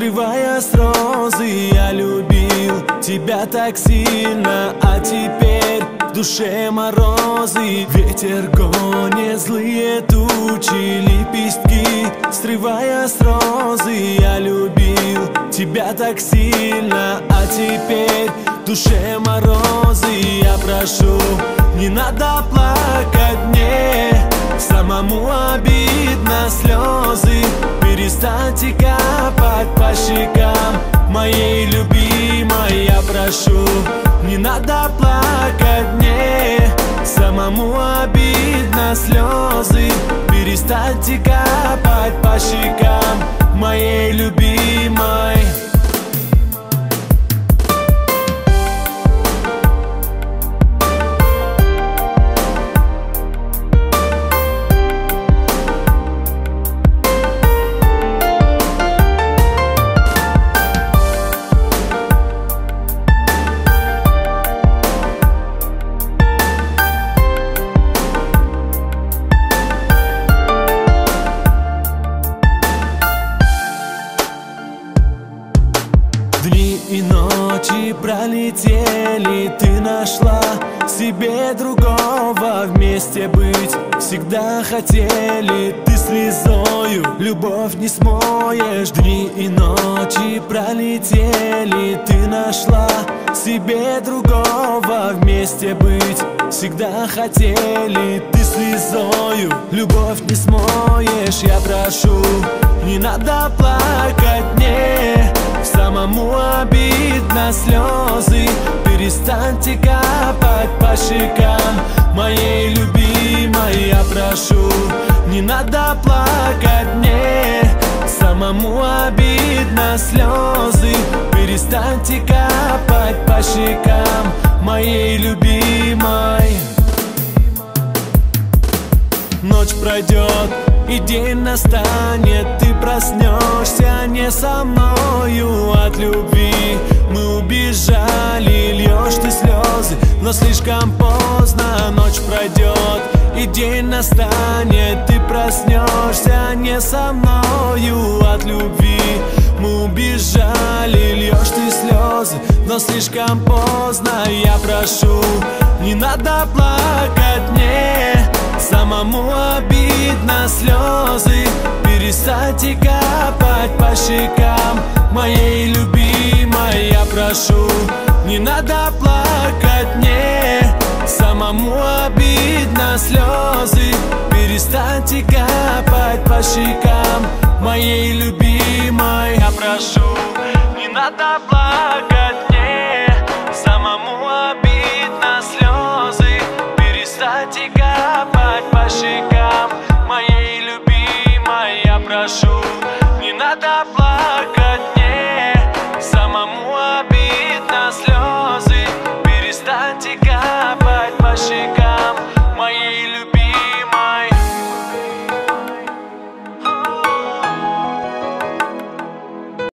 срывая с розы. Я любил тебя так сильно, а теперь в душе морозы. Ветер гонит злые тучи, лепестки срывая с розы. Я любил тебя так сильно, а теперь в душе морозы. Я прошу, не надо плакать мне, самому обидно слезы. Перестаньте капать по щекам моей любимой. Я прошу, не надо плакать мне, самому обидно слезы. Перестаньте капать по щекам моей любимой. Дни и ночи пролетели, ты нашла себе другого. Вместе быть всегда хотели, ты слезою любовь не смоешь. Дни и ночи пролетели, ты нашла себе другого. Вместе быть всегда хотели, ты слезою любовь не смоешь. Я прошу, не надо плакать мне, самому обидно слезы. Перестаньте капать по щекам моей любимой. Я прошу, не надо плакать мне, самому обидно слезы. Перестаньте капать по щекам моей любимой. Ночь пройдет и день настанет, ты проснешься не со мною. От любви мы убежали, льешь ты слезы, но слишком поздно. Ночь пройдет и день настанет, ты проснешься не со мною. От любви мы убежали, льешь ты слезы, но слишком поздно. Я прошу, не надо плакать мне, самому обидно слезы. Перестаньте капать по щекам моей любимой. Я прошу, не надо плакать мне, самому обидно слезы. Перестаньте капать по щекам моей любимой. Я прошу, не надо плакать мне, самому обидно слезы. Перестаньте капать по щекам.